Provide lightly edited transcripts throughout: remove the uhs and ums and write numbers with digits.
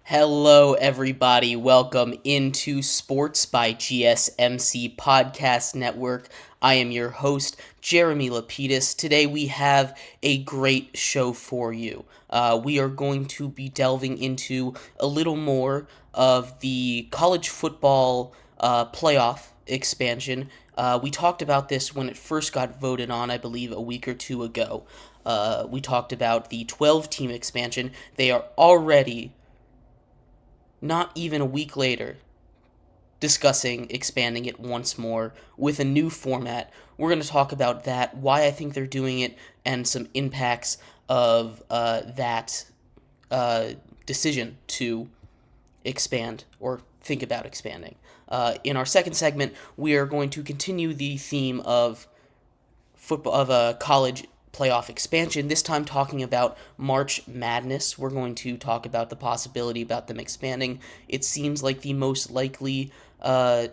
Hello, everybody. Welcome into Sports by GSMC Podcast Network. I am your host, Jeremy Lapidus. Today we have a great show for you. We are going to be delving into a little more of the college football playoff expansion. We talked about this when it first got voted on, I believe, a week or two ago. We talked about the 12-team expansion. They are already not even a week later, discussing expanding it once more with a new format. We're going to talk about that, why I think they're doing it, and some impacts of that decision to expand or think about expanding. In our second segment, we are going to continue the theme of football of a college playoff expansion, this time talking about March Madness. We're going to talk about the possibility about them expanding. It seems like the most likely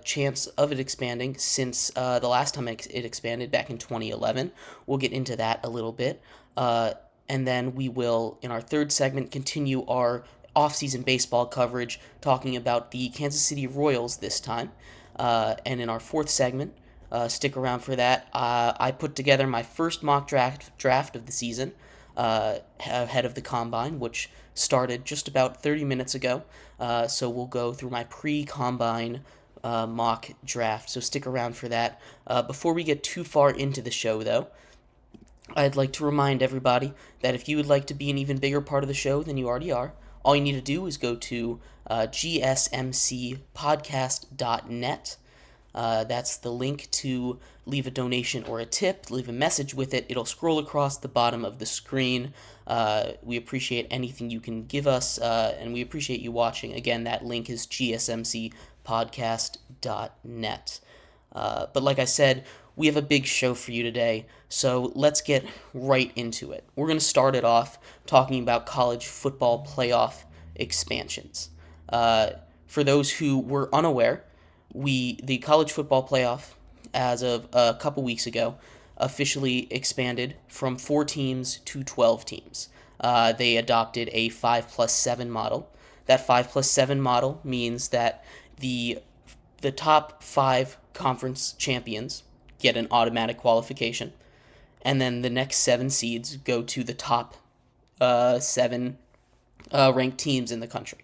chance of it expanding since the last time it expanded back in 2011. We'll get into that a little bit. And then we will, in our third segment, continue our off-season baseball coverage, talking about the Kansas City Royals this time. And in our fourth segment, stick around for that. I put together my first mock draft of the season ahead of the Combine, which started just about 30 minutes ago. So we'll go through my pre-Combine mock draft, so stick around for that. Before we get too far into the show, though, I'd like to remind everybody that if you would like to be an even bigger part of the show than you already are, all you need to do is go to gsmcpodcast.net. That's the link to leave a donation or a tip, leave a message with it. It'll scroll across the bottom of the screen. We appreciate anything you can give us, and we appreciate you watching. Again, that link is gsmcpodcast.net. But like I said, we have a big show for you today, so let's get right into it. We're going to start it off talking about college football playoff expansions. For those who were unaware, the college football playoff, as of a couple weeks ago, officially expanded from 4 teams to 12 teams. They adopted a 5+7 model. That 5+7 model means that the top 5 conference champions get an automatic qualification, and then the next 7 seeds go to the top 7 ranked teams in the country.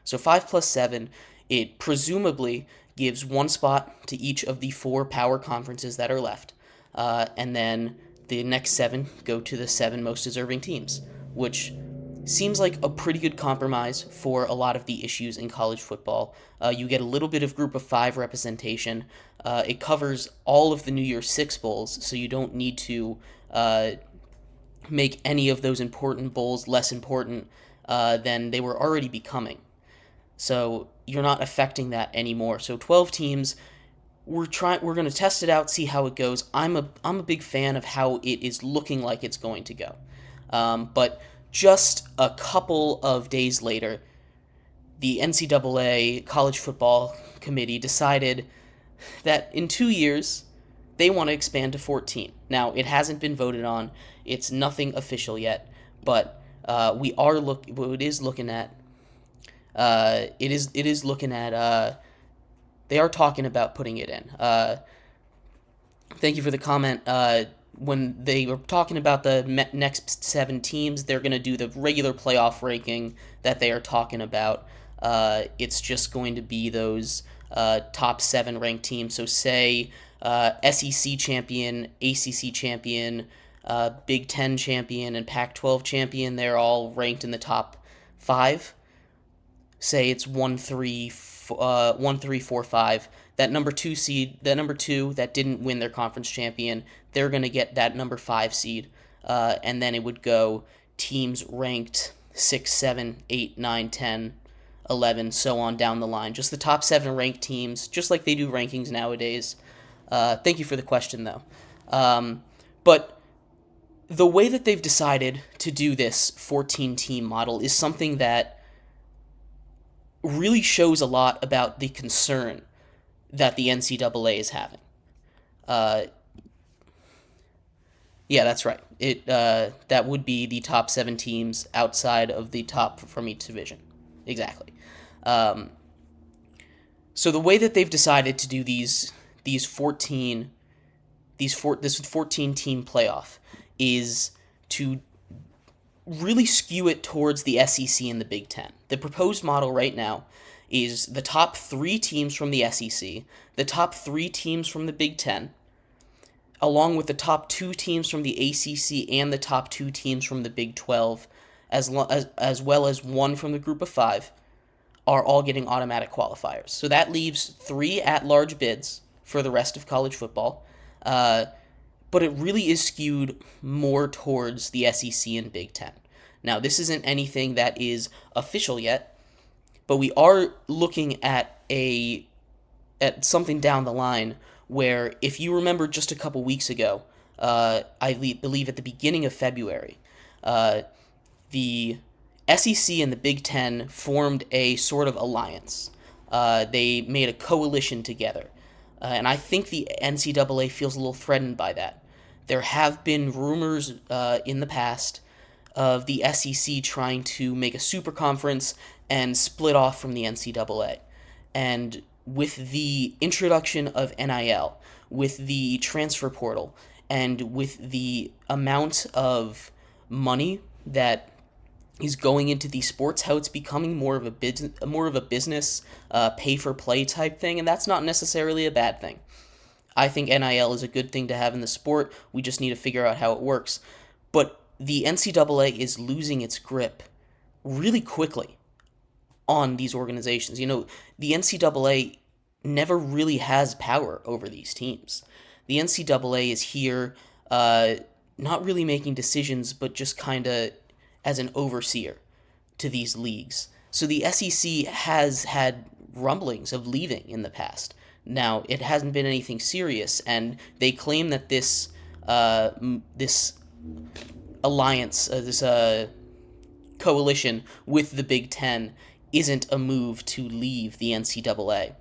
So 5+7, it presumably gives 1 spot to each of the 4 power conferences that are left, and then the next 7 go to the 7 most deserving teams, which seems like a pretty good compromise for a lot of the issues in college football. You get a little bit of group of 5 representation. It covers all of the New Year's Six bowls, so you don't need to make any of those important bowls less important than they were already becoming. So you're not affecting that anymore. So 12 teams, we're going to test it out, see how it goes. I'm a big fan of how it is looking like it's going to go. But just a couple of days later, the NCAA College Football Committee decided that in 2 years, they want to expand to 14. Now, it hasn't been voted on. It's nothing official yet, but it is looking at. They are talking about putting it in. Thank you for the comment. When they were talking about the next 7 teams, they're going to do the regular playoff ranking that they are talking about. It's just going to be those top 7 ranked teams. So say SEC champion, ACC champion, Big Ten champion, and Pac-12 champion. They're all ranked in the top 5. Say it's 1, 3, 4, 5. That number 2 seed, that didn't win their conference champion, they're going to get that number 5 seed. And then it would go teams ranked 6, 7, 8, 9, 10, 11, so on down the line. Just the top 7 ranked teams, just like they do rankings nowadays. Thank you for the question, though. But the way that they've decided to do this 14-team model is something that really shows a lot about the concern that the NCAA is having. Yeah, that's right. That would be the top 7 teams outside of the top from each division. exactly. Um, so the way that they've decided to do this 14 team playoff is to really skew it towards the SEC and the Big Ten. The proposed model right now is the top 3 teams from the SEC, the top 3 teams from the Big Ten, along with the top 2 teams from the ACC and the top 2 teams from the Big 12, as well as one from the Group of 5, are all getting automatic qualifiers. So that leaves 3 at-large bids for the rest of college football. But it really is skewed more towards the SEC and Big Ten. Now, this isn't anything that is official yet, but we are looking at something down the line where, if you remember just a couple weeks ago, I believe at the beginning of February, the SEC and the Big Ten formed a sort of alliance. They made a coalition together. And I think the NCAA feels a little threatened by that. There have been rumors in the past of the SEC trying to make a super conference and split off from the NCAA. And with the introduction of NIL, with the transfer portal, and with the amount of money that is going into these sports, how it's becoming more of a business, pay for play type thing, and that's not necessarily a bad thing. I think NIL is a good thing to have in the sport. We just need to figure out how it works. But the NCAA is losing its grip really quickly on these organizations. You know, the NCAA never really has power over these teams. The NCAA is here, not really making decisions, but just kind of as an overseer to these leagues. So the SEC has had rumblings of leaving in the past. Now, it hasn't been anything serious, and they claim that this alliance, this coalition with the Big Ten isn't a move to leave the NCAA.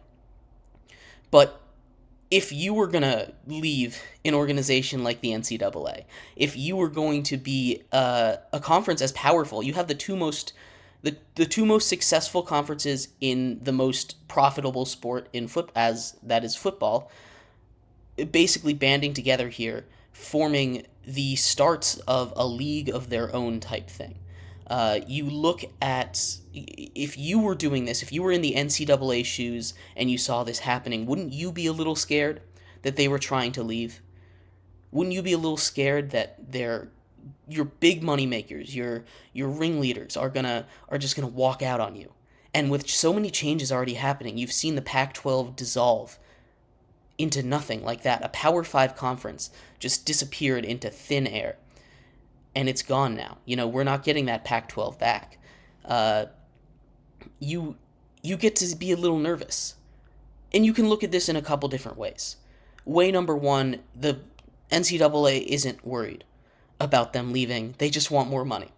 But if you were going to leave an organization like the NCAA, if you were going to be a conference as powerful, you have the two most successful conferences in the most profitable sport in that is football, basically banding together here, forming the starts of a league of their own type thing. You look at, if you were doing this, if you were in the NCAA shoes and you saw this happening, wouldn't you be a little scared that they were trying to leave? Wouldn't you be a little scared that your big money makers, your ringleaders are just gonna walk out on you? And with so many changes already happening, you've seen the Pac-12 dissolve into nothing like that. A Power 5 conference just disappeared into thin air. And it's gone now. You know, we're not getting that Pac-12 back. You get to be a little nervous. And you can look at this in a couple different ways. Way number one, the NCAA isn't worried about them leaving. They just want more money.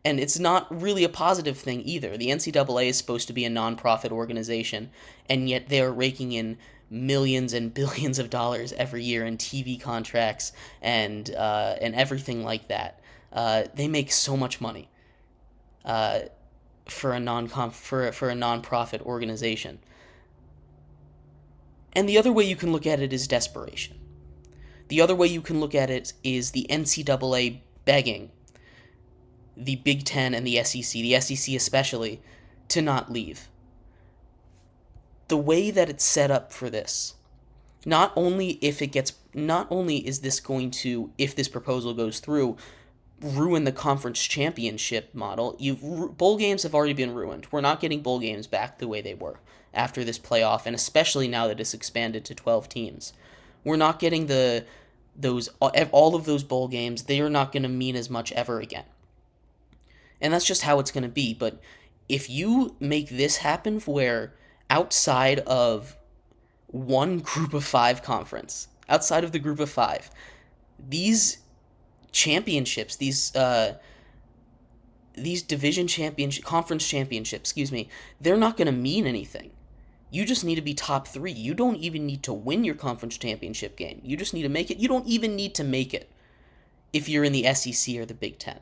And it's not really a positive thing either. The NCAA is supposed to be a non-profit organization, and yet they are raking in millions and billions of dollars every year in TV contracts and everything like that. They make so much money for a non-profit organization. And the other way you can look at it is desperation. The other way you can look at it is the NCAA begging the Big Ten and the SEC especially, to not leave. The way that it's set up for this, not only is this going to, if this proposal goes through, ruin the conference championship model. Bowl games have already been ruined. We're not getting bowl games back the way they were after this playoff, and especially now that it's expanded to 12 teams. We're not getting all of those bowl games. They are not going to mean as much ever again. And that's just how it's going to be. But if you make this happen where outside of one group of 5 conference, outside of the group of 5, these championships, these division conference championships, they're not going to mean anything. You just need to be top 3. You don't even need to win your conference championship game. You just need to make it. You don't even need to make it if you're in the SEC or the Big Ten.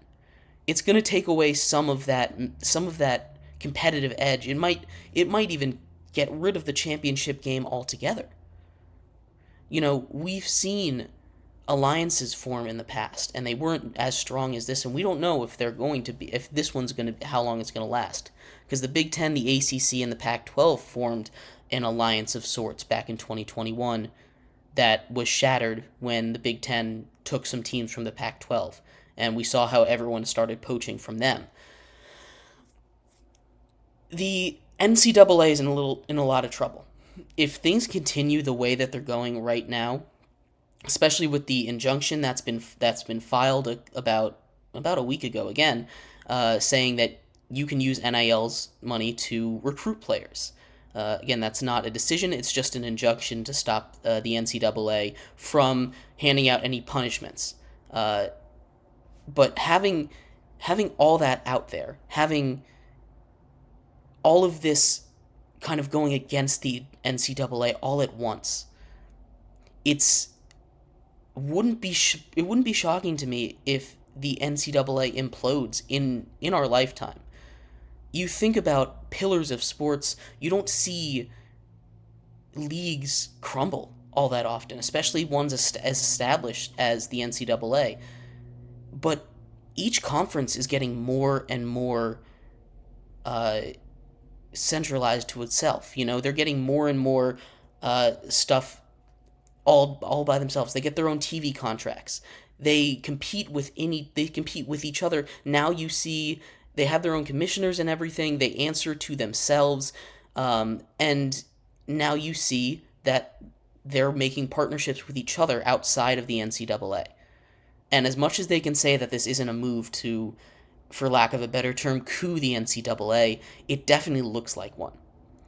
It's going to take away some of that competitive edge. It might even get rid of the championship game altogether. We've seen alliances form in the past, and they weren't as strong as this, and we don't know if they're going to be, if this one's going to, how long it's going to last. Because the Big Ten, the ACC, and the Pac-12 formed an alliance of sorts back in 2021 that was shattered when the Big Ten took some teams from the Pac-12, and we saw how everyone started poaching from them. The NCAA is in a lot of trouble. If things continue the way that they're going right now, especially with the injunction that's been filed about a week ago again, saying that you can use NIL's money to recruit players. Again, that's not a decision; it's just an injunction to stop the NCAA from handing out any punishments. But having all that out there, having all of this kind of going against the NCAA all at once, it wouldn't be shocking to me if the NCAA implodes in our lifetime. You think about pillars of sports, you don't see leagues crumble all that often, especially ones as established as the NCAA. But each conference is getting more and more centralized to itself. They're getting more and more stuff all by themselves. They get their own TV contracts. They compete with each other. Now you see they have their own commissioners and everything. They answer to themselves. And now you see that they're making partnerships with each other outside of the NCAA. And as much as they can say that this isn't a move to, for lack of a better term, coup the NCAA, it definitely looks like one.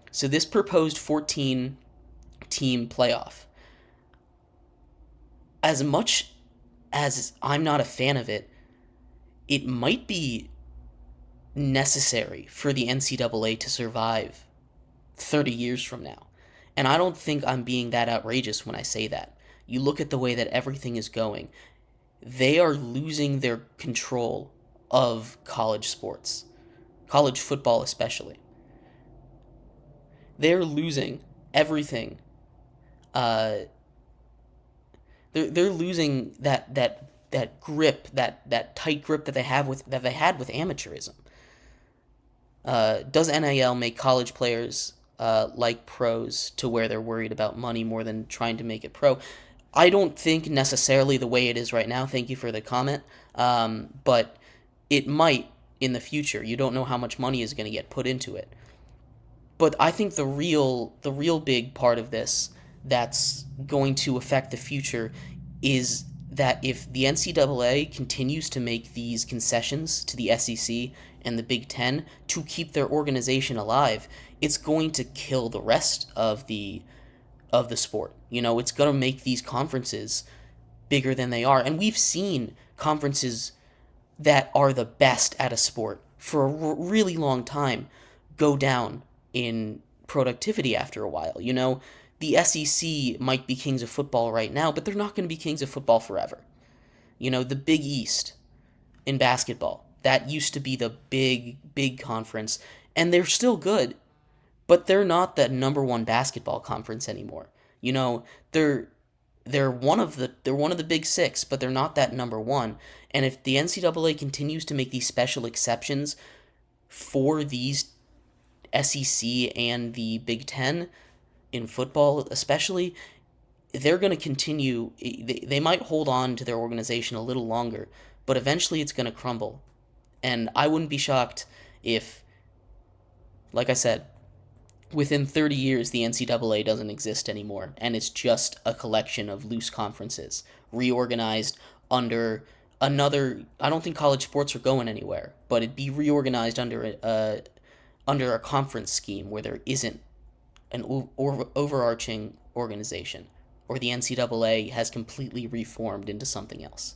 So this proposed 14-team playoff, as much as I'm not a fan of it, it might be necessary for the NCAA to survive 30 years from now. And I don't think I'm being that outrageous when I say that. You look at the way that everything is going. They are losing their control of college sports, college football especially. They're losing everything. They're losing that grip, that tight grip that they had with amateurism. Does NIL make college players like pros to where they're worried about money more than trying to make it pro? I don't think necessarily the way it is right now. Thank you for the comment. But it might in the future. You don't know how much money is going to get put into it. But I think the real big part of this that's going to affect the future is that if the NCAA continues to make these concessions to the SEC and the Big Ten to keep their organization alive, it's going to kill the rest of the sport. It's going to make these conferences bigger than they are. And we've seen conferences that are the best at a sport for a really long time go down in productivity after a while. The SEC might be kings of football right now, but they're not going to be kings of football forever. The Big East in basketball, that used to be the big conference, and they're still good, but they're not the number one basketball conference anymore. They're one of the big six, but they're not that number one. And if the NCAA continues to make these special exceptions for these SEC and the Big Ten in football especially, they're going to continue. They might hold on to their organization a little longer, but eventually it's going to crumble. And I wouldn't be shocked if, like I said, within 30 years the NCAA doesn't exist anymore, and it's just a collection of loose conferences reorganized under another. I don't think college sports are going anywhere, but it'd be reorganized under a conference scheme where there isn't an overarching organization, or the NCAA has completely reformed into something else.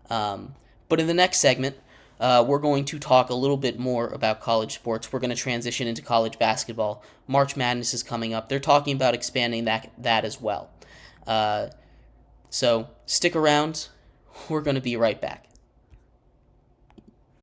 But in the next segment, we're going to talk a little bit more about college sports. We're going to transition into college basketball. March Madness is coming up. They're talking about expanding that as well. So stick around. We're going to be right back.